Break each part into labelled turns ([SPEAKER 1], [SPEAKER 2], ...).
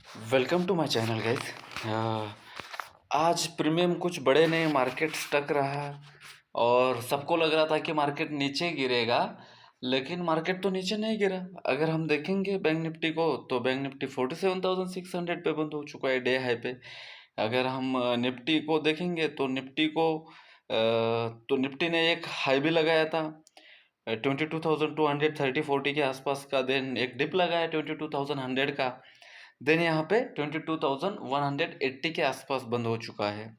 [SPEAKER 1] Welcome to my channel guys. आज premium कुछ बड़े नए मार्केट स्टक रहा और सबको लग रहा था कि मार्केट नीचे गिरेगा, लेकिन मार्केट तो नीचे नहीं गिरा। अगर हम देखेंगे बैंक निफ्टी को तो बैंक निफ्टी 47,600 पे बंद हो चुका है डे हाई पे। अगर हम निफ्टी को देखेंगे तो निफ्टी ने एक हाई भी लगाया था 22,230-40 के आसपास का। देन एक डिप लगाया 22,100 का। देन यहाँ पे 22,180 के आसपास बंद हो चुका है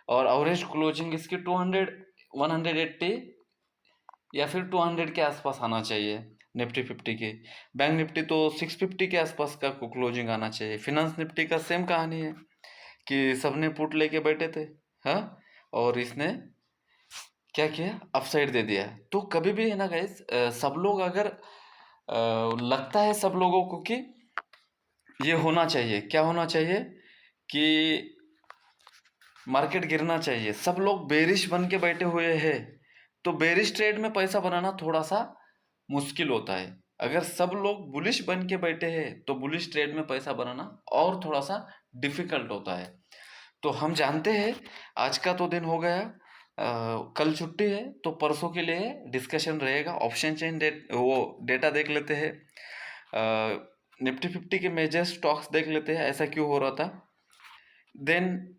[SPEAKER 1] और एवरेज क्लोजिंग इसकी 200 180 या फिर 200 के आसपास आना चाहिए निफ्टी 50 की। बैंक निफ्टी तो 650 के आसपास का क्लोजिंग आना चाहिए। फिनांस निफ्टी का सेम कहानी है कि सबने पुट लेके बैठे थे, हाँ, और इसने क्या किया, अपसाइड दे दिया। तो कभी भी है ना गाइस, सब लोग अगर लगता है सब लोगों को कि ये होना चाहिए, क्या होना चाहिए कि मार्केट गिरना चाहिए, सब लोग बेरिश बन के बैठे हुए हैं, तो बेरिश ट्रेड में पैसा बनाना थोड़ा सा मुश्किल होता है। अगर सब लोग बुलिश बन के बैठे हैं तो बुलिश ट्रेड में पैसा बनाना और थोड़ा सा डिफिकल्ट होता है। तो हम जानते हैं आज का तो दिन हो गया, कल छुट्टी है, तो परसों के लिए डिस्कशन रहेगा। ऑप्शन चेन डेटा देख लेते हैं, निफ्टी 50 के मेजर स्टॉक्स देख लेते हैं ऐसा क्यों हो रहा था। देन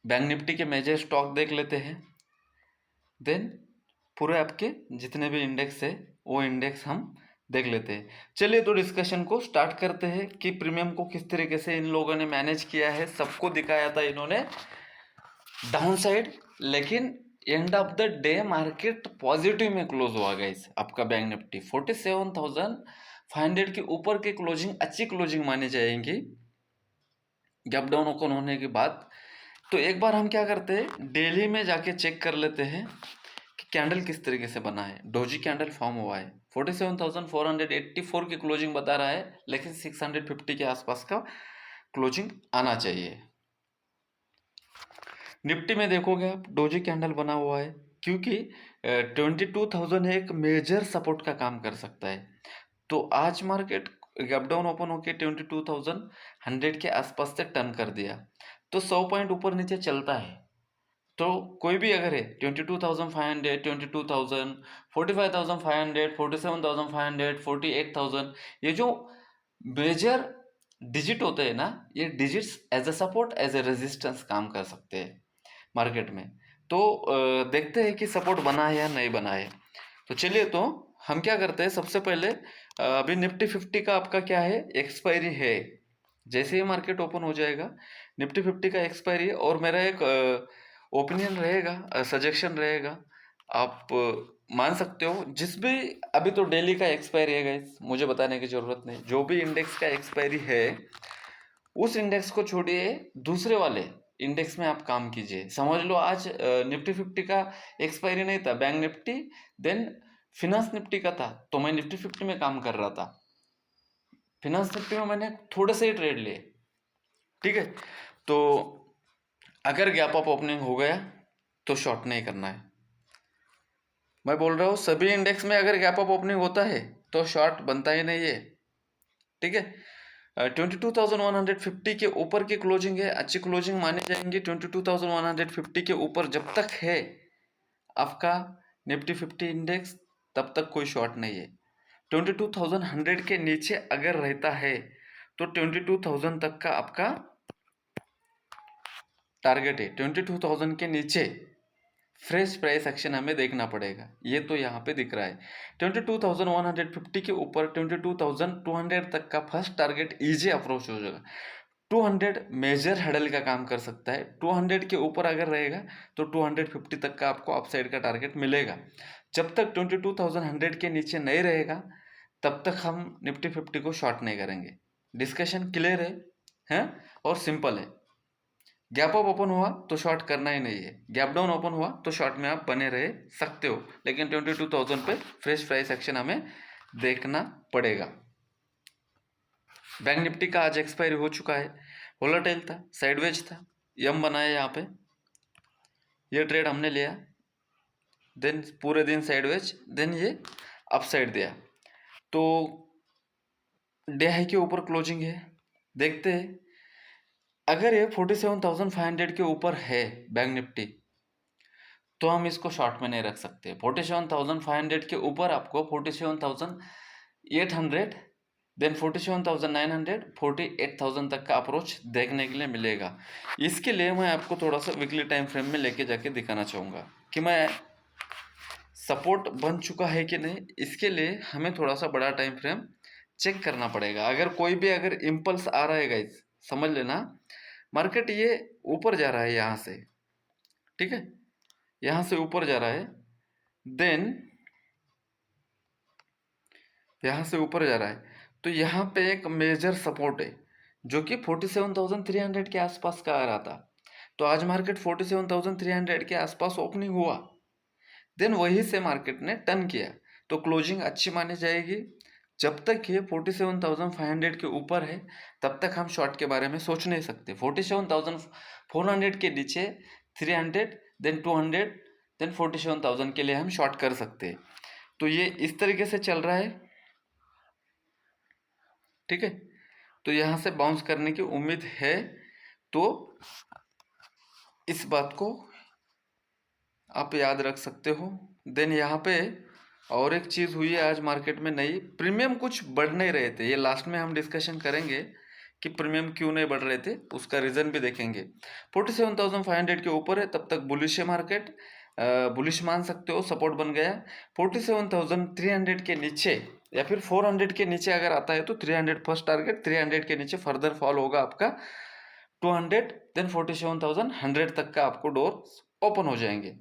[SPEAKER 1] बैंक निफ्टी के मेजर स्टॉक देख लेते हैं। देन पूरे आपके जितने भी इंडेक्स है वो इंडेक्स हम देख लेते हैं। चलिए तो डिस्कशन को स्टार्ट करते हैं कि प्रीमियम को किस तरीके से इन लोगों ने मैनेज किया है। सबको दिखाया था इन्होंने डाउन साइड, लेकिन end of the day market positive में क्लोज हुआ गाइस। आपका बैंक निफ्टी 47,500 के ऊपर की क्लोजिंग अच्छी क्लोजिंग मानी जाएंगी गैप डाउन ओपन होने के बाद। तो एक बार हम क्या करते हैं, डेली में जाके चेक कर लेते हैं कि कैंडल किस तरीके से बना है। डोजी कैंडल फॉर्म हुआ है, 47,484 की क्लोजिंग बता रहा है, लेकिन 650 के आसपास का क्लोजिंग आना चाहिए। निफ्टी में देखोगे आप, डोजी कैंडल बना हुआ है क्योंकि 22,000 एक मेजर सपोर्ट का काम कर सकता है। तो आज मार्केट गैप डाउन ओपन होके 22,100 के आसपास से टर्न कर दिया, तो 100 पॉइंट ऊपर नीचे चलता है। तो कोई भी अगर है 22,500, 22,000, 45,500, 47,500, 48,000, ये जो मेजर डिजिट होते हैं ना, ये digits as a support as a resistance काम कर सकते हैं मार्केट में। तो देखते हैं कि सपोर्ट बना है या नहीं बना है। तो चलिए तो हम क्या करते हैं, सबसे पहले अभी निफ्टी 50 का आपका क्या है, एक्सपायरी है। जैसे ही मार्केट ओपन हो जाएगा निफ्टी 50 का एक्सपायरी है, और मेरा एक ओपिनियन रहेगा, सजेशन रहेगा। आप मान सकते हो जिस भी, अभी तो डेली का एक्सपायरी है गाइस, मुझे बताने की जरूरत नहीं। जो भी इंडेक्स का एक्सपायरी है उस इंडेक्स को छोड़िए, दूसरे वाले इंडेक्स में आप काम कीजिए। समझ लो आज निफ्टी 50 का एक्सपायरी नहीं था, bank Nifty then finance Nifty का था, तो मैं निफ्टी 50 में काम कर रहा था। फिनांस निफ्टी में मैंने थोड़े से ही ट्रेड लिए, ठीक है। तो अगर गैप अप ओपनिंग हो गया तो शॉर्ट नहीं करना है। मैं बोल रहा हूँ सभी इंडेक्स में अगर गैप अप ओपनिंग होता है तो शॉर्ट बनता ही नहीं है, ठीक है। 22,150 के ऊपर की क्लोजिंग है, अच्छी क्लोजिंग मानी जाएंगी। 22,150 के ऊपर जब तक है आपका निफ्टी 50 इंडेक्स, तब तक कोई शॉर्ट नहीं है। 22,100 के नीचे अगर रहता है तो 22,000 तक का आपका टारगेट है। 22,000 के नीचे फ्रेश प्राइस एक्शन हमें देखना पड़ेगा, ये तो यहाँ पे दिख रहा है। 22,150 के ऊपर 22,200 तक का फर्स्ट टारगेट इजी अप्रोच हो जाएगा। 200 मेजर हेडल का काम कर सकता है। 200 के ऊपर अगर रहेगा तो 250 तक का आपको अपसाइड का टारगेट मिलेगा। जब तक 22,100 के नीचे नहीं रहेगा तब तक हम निफ्टी 50 को शॉर्ट नहीं करेंगे। डिस्कशन क्लियर है और सिंपल है। गैप अप ओपन हुआ तो शॉर्ट करना ही नहीं है, गैप डाउन ओपन हुआ तो शॉर्ट में आप बने रह सकते हो, लेकिन 22,000 पे फ्रेश प्राइस एक्शन हमें देखना पड़ेगा। बैंक निफ्टी का आज एक्सपायरी हो चुका है, वोलेटाइल था, साइडवेज था, यम बनाया यहाँ पे, ये ट्रेड हमने लिया, देन पूरे दिन साइडवेज, देन ये अपसाइड दिया। तो डे हाई के ऊपर क्लोजिंग है, देखते हैं, अगर ये 47,500 के ऊपर है बैंक निफ्टी, तो हम इसको शॉर्ट में नहीं रख सकते। 47,500 के ऊपर आपको 47,800, देन 47,900, 48,000 तक का अप्रोच देखने के लिए मिलेगा। इसके लिए मैं आपको थोड़ा सा वीकली टाइम फ्रेम में लेके जाके दिखाना चाहूँगा कि मैं सपोर्ट बन चुका है कि नहीं। इसके लिए हमें थोड़ा सा बड़ा टाइम फ्रेम चेक करना पड़ेगा। अगर कोई भी अगर इम्पल्स आ रहा है गाइस, समझ लेना मार्केट ये ऊपर जा रहा है यहाँ से, ठीक है, यहाँ से ऊपर जा रहा है, देन यहाँ से ऊपर जा रहा है, तो यहाँ पे एक मेजर सपोर्ट है जो कि 47,300 के आसपास का आ रहा था। तो आज मार्केट 47,300 के आसपास ओपनिंग हुआ, देन वहीं से मार्केट ने टर्न किया, तो क्लोजिंग अच्छी मानी जाएगी। जब तक ये 47,500 के ऊपर है तब तक हम शॉर्ट के बारे में सोच नहीं सकते। 47,400 के नीचे 300, देन 200, देन 47,000 के लिए हम शॉर्ट कर सकते हैं। तो ये इस तरीके से चल रहा है, ठीक है। तो यहाँ से बाउंस करने की उम्मीद है, तो इस बात को आप याद रख सकते हो। देन यहाँ पे और एक चीज़ हुई है आज मार्केट में नई, प्रीमियम कुछ बढ़ नहीं रहे थे। ये लास्ट में हम डिस्कशन करेंगे कि प्रीमियम क्यों नहीं बढ़ रहे थे, उसका रीज़न भी देखेंगे। 47,500 के ऊपर है तब तक बुलिश है मार्केट, बुलिश मान सकते हो, सपोर्ट बन गया। 47,300 के नीचे या फिर 400 के नीचे अगर आता है तो 300 फर्स्ट टारगेट, 300 के नीचे फर्दर फॉल होगा आपका 200, देन 47,100 तक का आपको डोर ओपन हो जाएंगे।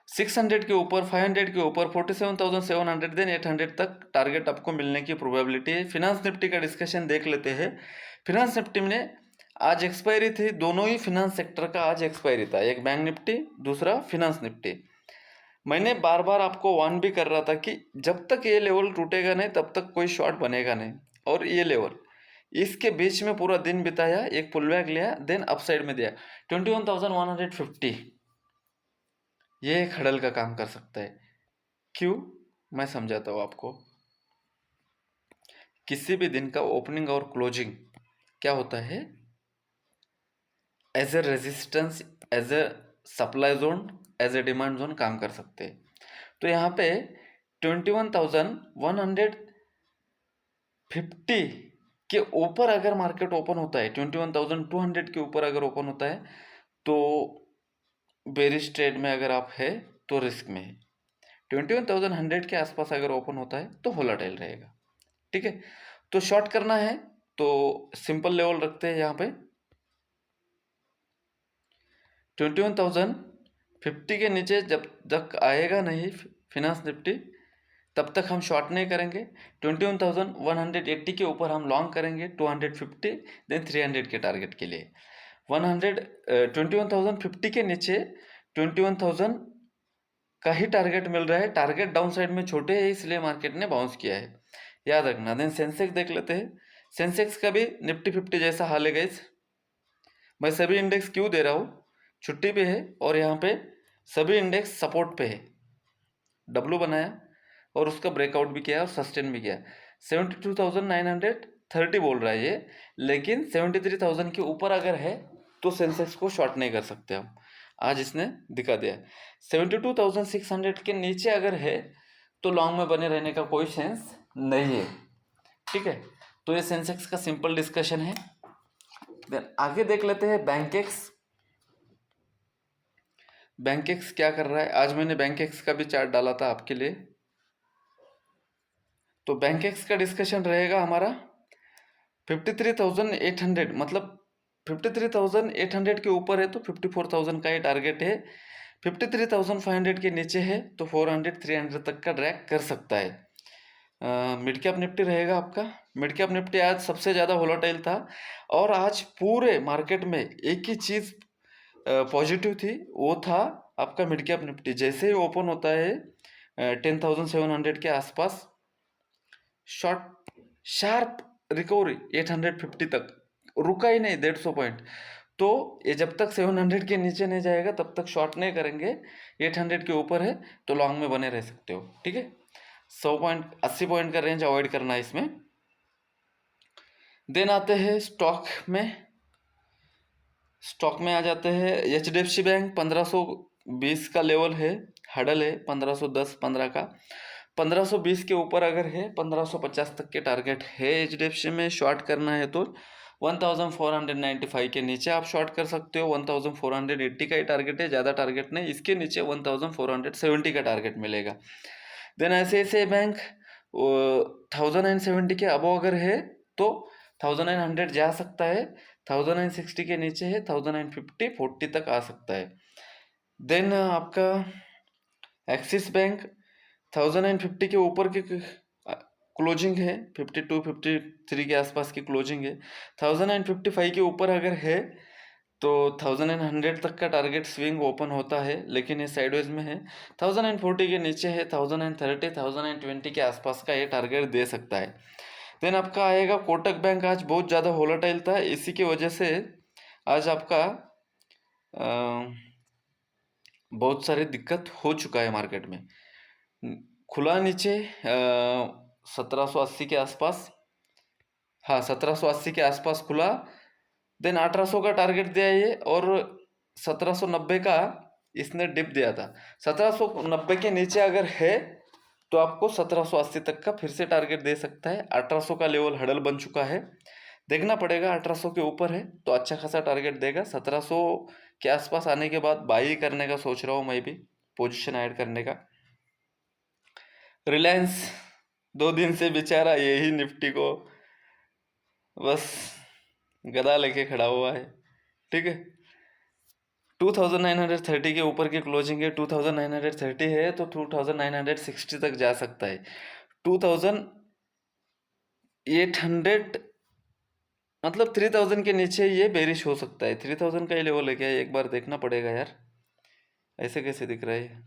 [SPEAKER 1] 600 के ऊपर, 500 के ऊपर 47,700, देन 800 तक टारगेट आपको मिलने की प्रोबेबिलिटी है। फिनांस निफ्टी का डिस्कशन देख लेते हैं। फिनांस निफ्टी में आज एक्सपायरी थी, दोनों ही फिनांस सेक्टर का आज एक्सपायरी था, एक बैंक निफ्टी, दूसरा फिनांस निफ्टी। मैंने बार बार आपको वार्न भी कर रहा था कि जब तक ये लेवल टूटेगा नहीं तब तक कोई शॉर्ट बनेगा नहीं। और ये लेवल, इसके बीच में पूरा दिन बिताया, एक पुल बैक लिया, देन अपसाइड में दिया 21,150। ये एक हडल का काम कर सकता है। क्यों, मैं समझाता हूँ आपको। किसी भी दिन का ओपनिंग और क्लोजिंग क्या होता है, as a resistance, as a supply zone, as a demand zone काम कर सकते हैं। तो यहाँ पे 21,150 के ऊपर अगर मार्केट ओपन होता है, 21,200 के ऊपर अगर ओपन होता है, तो बेरिश ट्रेड में अगर आप है तो रिस्क में है। 21,100 के आसपास अगर ओपन होता है तो वोलेटाइल रहेगा, ठीक है। तो शॉर्ट करना है तो सिंपल लेवल रखते हैं यहाँ पे 21,050 के नीचे जब तक आएगा नहीं फिनांस निफ्टी, तब तक हम शॉर्ट नहीं करेंगे। 21,180 के ऊपर हम लॉन्ग करेंगे 250, देन 300 के टारगेट के लिए। 21,050 के नीचे 21,000 का ही टारगेट मिल रहा है। टारगेट डाउन साइड में छोटे है, इसलिए मार्केट ने बाउंस किया है, याद रखना। देन सेंसेक्स देख लेते हैं। सेंसेक्स का भी निफ्टी 50 जैसा हाल है गाइस। मैं सभी इंडेक्स क्यों दे रहा हूँ, छुट्टी पे है और यहाँ पे सभी इंडेक्स सपोर्ट पे है। डब्लू बनाया और उसका ब्रेकआउट भी किया और सस्टेन भी किया। 72,930 बोल रहा है ये, लेकिन 73,000 के ऊपर अगर है तो सेंसेक्स को शॉर्ट नहीं कर सकते हम। आज इसने दिखा दिया। 72,600 के नीचे अगर है तो लॉन्ग में बने रहने का कोई सेंस नहीं है, ठीक है। तो ये सेंसेक्स का सिंपल डिस्कशन है। देन आगे देख लेते हैं बैंकेक्स। बैंकेक्स क्या कर रहा है, आज मैंने बैंकेक्स का भी चार्ट डाला था आपके लिए। तो बैंकेक्स का डिस्कशन रहेगा हमारा 53,800, मतलब 53,800 के ऊपर है तो 54,000 का ही टारगेट है। 53,500 के नीचे है तो 400, 300 तक का ड्रैग कर सकता है। मिड कैप निफ्टी रहेगा आपका। मिड कैप निफ्टी आज सबसे ज़्यादा वोलेटाइल था और आज पूरे मार्केट में एक ही चीज़ पॉजिटिव थी, वो था आपका मिड कैप निफ्टी। जैसे ही ओपन होता है 10,700 के आसपास, शॉर्ट शार्प रिकवरी 850 तक, रुका ही नहीं 150 पॉइंट। तो ये जब तक 700 के नीचे नहीं जाएगा तब तक शॉर्ट नहीं करेंगे। 800 के ऊपर है तो लॉन्ग में बने रह सकते हो, ठीक है। 100 पॉइंट, 80 पॉइंट का रेंज अवॉइड करना है इसमें। देन आते हैं स्टॉक में आ जाते हैं। HDFC बैंक 1520 का लेवल है, हडल है 1510 15 का। 1520 के ऊपर अगर है 1550 तक के टारगेट है HDFC में। शॉर्ट करना है तो 1495 के नीचे आप शॉर्ट कर सकते हो। 1480 का ही टारगेट है, ज़्यादा टारगेट नहीं। इसके नीचे 1470 का टारगेट मिलेगा। देन ICICI बैंक 1970 के अबव अगर है तो 1900 जा सकता है। 1960 के नीचे है 1950 40 तक आ सकता है। देन आपका एक्सिस बैंक 1950 के ऊपर की क्लोजिंग है, 52 53 के आसपास की क्लोजिंग है। 1955 के ऊपर अगर है तो 1100 तक का टारगेट स्विंग ओपन होता है, लेकिन ये साइडवेज में है। 1040 के नीचे है 1030 1020 के आसपास का ये टारगेट दे सकता है। देन आपका आएगा कोटक बैंक। आज बहुत ज़्यादा वोलेटाइल था, इसी की वजह से आज आपका बहुत सारी दिक्कत हो चुका है मार्केट में। खुला नीचे 1780 के आसपास, हाँ 1780 के आसपास खुला। देन 1800 का टारगेट दिया ये, और 1790 का इसने डिप दिया था। 1790 के नीचे अगर है तो आपको 1780 तक का फिर से टारगेट दे सकता है। 1800 का लेवल हडल बन चुका है, देखना पड़ेगा। 1800 के ऊपर है तो अच्छा खासा टारगेट देगा। 1700 के आसपास आने के बाद बाई करने का सोच रहा हूँ मैं भी, पोजीशन ऐड करने का। रिलायंस 2 दिन से बेचारा यही निफ्टी को बस गदा लेके खड़ा हुआ है, ठीक है। 2930 के ऊपर की क्लोजिंग है। 2930 है तो 2960 तक जा सकता है। 2800 मतलब 3000 के नीचे ये बेरिश हो सकता है। 3000 का ही लेवल है क्या, एक बार देखना पड़ेगा यार, ऐसे कैसे दिख रहा है।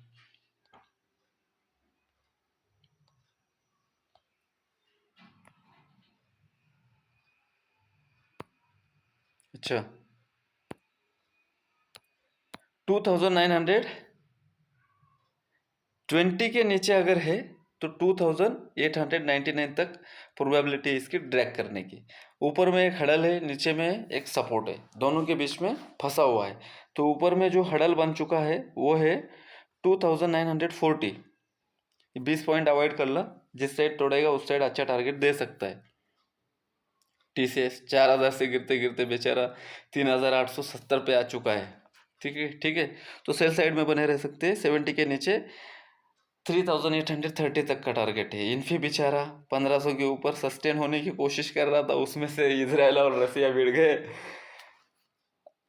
[SPEAKER 1] अच्छा 2920 के नीचे अगर है तो 2899 तक प्रोबेबिलिटी इसकी ड्रैग करने की। ऊपर में एक हडल है, नीचे में एक सपोर्ट है, दोनों के बीच में फंसा हुआ है। तो ऊपर में जो हडल बन चुका है वो है 2940। 20 पॉइंट अवॉइड कर ला, जिस साइड तोड़ेगा उस साइड अच्छा टारगेट दे सकता है। TCS 4000 से गिरते गिरते बेचारा 3870 पे आ चुका है, ठीक है ठीक है। तो सेल साइड में बने रह सकते हैं। 70 के नीचे 3830 तक का टारगेट है। इन्फी बेचारा 1500 के ऊपर सस्टेन होने की कोशिश कर रहा था, उसमें से इजराइल और रसिया भिड़ गए।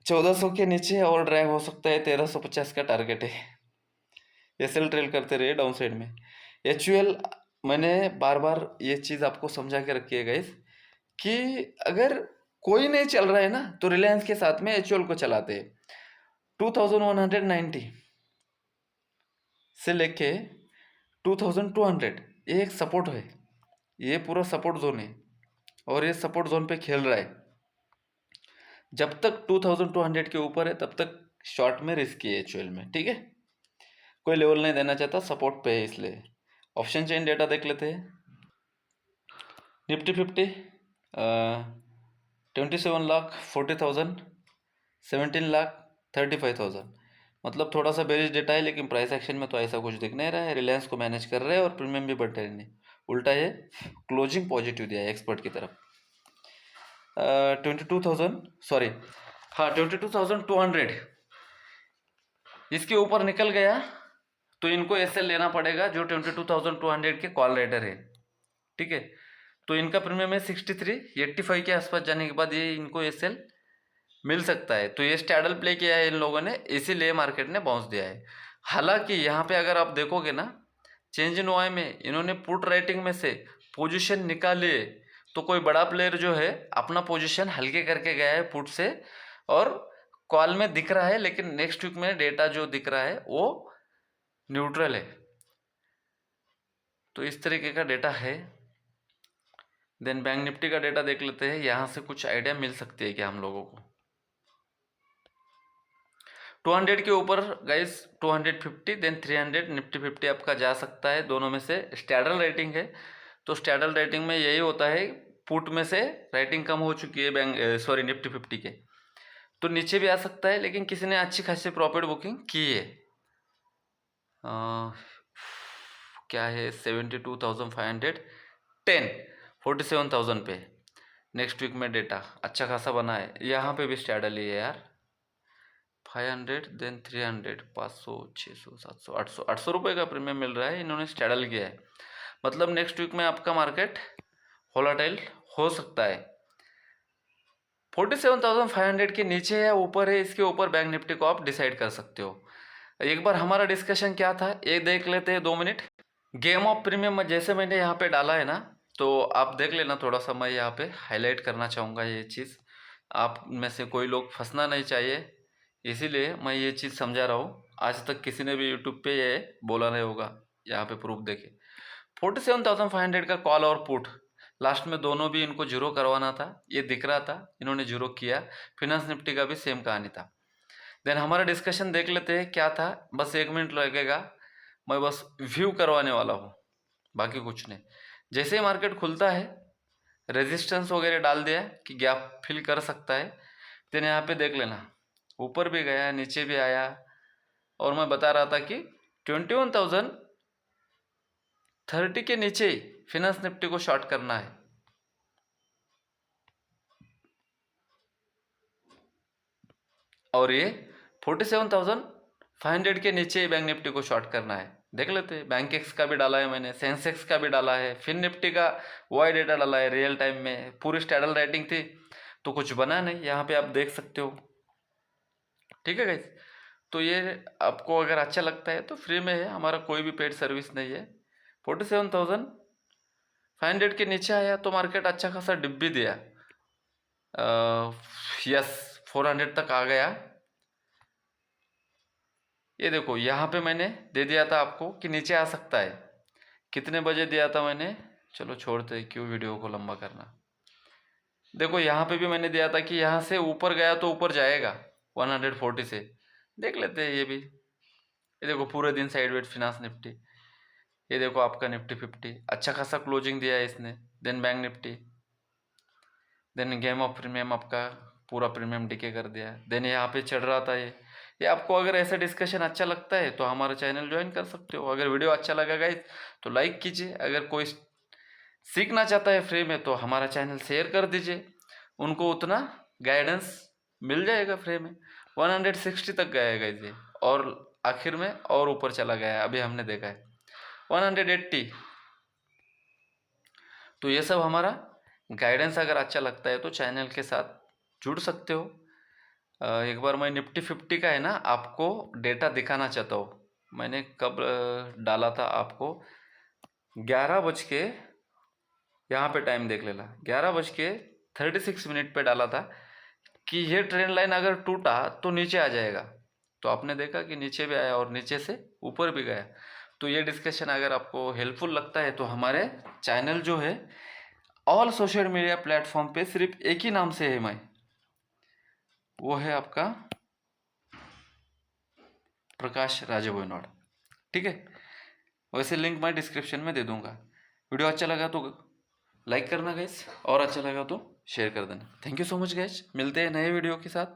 [SPEAKER 1] 1400 के नीचे और ड्रैग हो सकता है। 1350 का टारगेट है। SL ट्रेल करते रहे डाउन साइड में। HUL मैंने बार बार ये चीज़ आपको समझा के रखी है गाइस, कि अगर कोई नहीं चल रहा है ना तो रिलायंस के साथ में HUL को चलाते हैं। 2190 से लेके 2200 ये एक सपोर्ट है, ये पूरा सपोर्ट जोन है, और ये सपोर्ट जोन पे खेल रहा है। जब तक 2200 के ऊपर है तब तक शॉर्ट में रिस्की है HUL में, ठीक है। कोई लेवल नहीं देना चाहता, सपोर्ट पे है इसलिए। ऑप्शन चेन डेटा देख लेते हैं। निफ्टी 50 27,40,000, 17,35,000, मतलब थोड़ा सा बेरिश डेटा है, लेकिन प्राइस एक्शन में तो ऐसा कुछ दिख नहीं रहा है। रिलायंस को मैनेज कर रहे हैं और प्रीमियम भी बढ़ रहे नहीं, उल्टा ये क्लोजिंग पॉजिटिव दिया है एक्सपर्ट की तरफ। 22,000 सॉरी, हाँ 22,200 इसके ऊपर निकल गया तो इनको SL लेना पड़ेगा, जो 22,200 के कॉल राइडर है, ठीक है। तो इनका प्रीमियम है 63, 85 के आसपास जाने के बाद ये इनको SL मिल सकता है। तो ये स्टैडल प्ले किया है इन लोगों ने, इसीलिए मार्केट ने बाउंस दिया है। हालांकि यहाँ पे अगर आप देखोगे ना, चेंज इन OI में इन्होंने पुट राइटिंग में से पोजीशन निकाली, तो कोई बड़ा प्लेयर जो है अपना पोजीशन हल्के करके गया है पुट से, और कॉल में दिख रहा है, लेकिन नेक्स्ट वीक में डेटा जो दिख रहा है वो न्यूट्रल है। तो इस तरीके का डेटा है। देन बैंक निफ्टी का डेटा देख लेते हैं, यहाँ से कुछ आइडिया मिल सकती है क्या हम लोगों को। 200 के ऊपर गाइस 250, देन 300 निफ्टी 50 आपका जा सकता है। दोनों में से स्टैडल रेटिंग है, तो स्टैडल रेटिंग में यही होता है पुट में से राइटिंग कम हो चुकी है निफ्टी 50 के, तो नीचे भी आ सकता है, लेकिन किसी ने अच्छी खासी प्रॉफिट बुकिंग की है। क्या है 72,510 47,000 पे नेक्स्ट वीक में डेटा अच्छा खासा बना है। यहाँ पे भी स्टैडल ही है यार, 500 देन 300 500 600 700 800 800 रुपये का प्रीमियम मिल रहा है, इन्होंने स्टैडल किया है। मतलब नेक्स्ट वीक में आपका मार्केट वोलेटाइल हो सकता है। 47,500 के नीचे या ऊपर है, इसके ऊपर बैंक निफ्टी को आप डिसाइड कर सकते हो। एक बार हमारा डिस्कशन क्या था ये देख लेते हैं 2 मिनट। गेम ऑफ प्रीमियम जैसे मैंने यहाँ पे डाला है ना, तो आप देख लेना थोड़ा सा, मैं यहाँ पे हाईलाइट करना चाहूँगा ये चीज़। आप में से कोई लोग फंसना नहीं चाहिए, इसीलिए मैं ये चीज़ समझा रहा हूँ। आज तक किसी ने भी यूट्यूब पे ये बोला नहीं होगा। यहाँ पे प्रूफ देखे 47,500 का कॉल और पुट, लास्ट में दोनों भी इनको जीरो करवाना था, ये दिख रहा था, इन्होंने जीरो किया। फिनांस निफ्टी का भी सेम कहानी था। देन हमारा डिस्कशन देख लेते हैं क्या था, बस 1 मिनट लगेगा, मैं बस व्यू करवाने वाला हूँ, बाकी कुछ नहीं। जैसे ही मार्केट खुलता है रेजिस्टेंस वगैरह डाल दिया कि गैप फिल कर सकता है, देन यहाँ पे देख लेना ऊपर भी गया नीचे भी आया, और मैं बता रहा था कि 21,030 के नीचे ही फिनांस निफ्टी को शॉर्ट करना है। और ये 47,500 के नीचे ही बैंक निफ्टी को शॉर्ट करना है। देख लेते हैं, बैंक एक्स का भी डाला है मैंने, सेंसेक्स का भी डाला है, फिन निफ्टी का वाई डेटा डाला है रियल टाइम में। पूरी स्टैडल राइटिंग थी तो कुछ बना नहीं, यहाँ पे आप देख सकते हो। ठीक है गाइस, तो ये आपको अगर अच्छा लगता है तो फ्री में है, हमारा कोई भी पेड सर्विस नहीं है। 47,500 के नीचे आया तो मार्केट अच्छा खासा डिप भी दिया, यस 400 तक आ गया। ये देखो यहाँ पे मैंने दे दिया था आपको कि नीचे आ सकता है। कितने बजे दिया था मैंने, चलो छोड़ते, क्यों वीडियो को लंबा करना। देखो यहाँ पे भी मैंने दिया था कि यहाँ से ऊपर गया तो ऊपर जाएगा 140 से। देख लेते हैं ये भी। ये देखो पूरे दिन साइड वेट फिनांस निफ्टी, ये देखो आपका निफ्टी 50 अच्छा खासा क्लोजिंग दिया है इसने। Then bank Nifty, then game of premium आपका पूरा प्रीमियम डिके कर दिया। देन यहाँ पे चढ़ रहा था ये आपको अगर ऐसा डिस्कशन अच्छा लगता है तो हमारा चैनल ज्वाइन कर सकते हो। अगर वीडियो अच्छा लगा गाइस तो लाइक कीजिए, अगर कोई सीखना चाहता है फ्री में तो हमारा चैनल शेयर कर दीजिए, उनको उतना गाइडेंस मिल जाएगा फ्री में। 160 तक गया है गाइस ये, और आखिर में और ऊपर चला गया है, अभी हमने देखा है 180। तो ये सब हमारा गाइडेंस अगर अच्छा लगता है तो चैनल के साथ जुड़ सकते हो। एक बार मैं निफ्टी 50 का है ना आपको डेटा दिखाना चाहता हूँ। मैंने कब डाला था आपको, 11 बज के, यहाँ पे टाइम देख लेना, 11:36 पे डाला था कि ये ट्रेंड लाइन अगर टूटा तो नीचे आ जाएगा। तो आपने देखा कि नीचे भी आया और नीचे से ऊपर भी गया। तो ये डिस्कशन अगर आपको हेल्पफुल लगता है तो हमारे चैनल जो है ऑल सोशल मीडिया प्लेटफॉर्म पे सिर्फ एक ही नाम से है मैं, वो है आपका प्रकाश राजभोईनोड। ठीक है, वैसे लिंक मैं डिस्क्रिप्शन में दे दूंगा। वीडियो अच्छा लगा तो लाइक करना गाइस, और अच्छा लगा तो शेयर कर देना। Thank you so much guys, मिलते हैं नए वीडियो के साथ।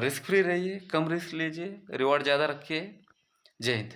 [SPEAKER 1] रिस्क फ्री रहिए, कम रिस्क लीजिए, रिवॉर्ड ज़्यादा रखिए। जय हिंद।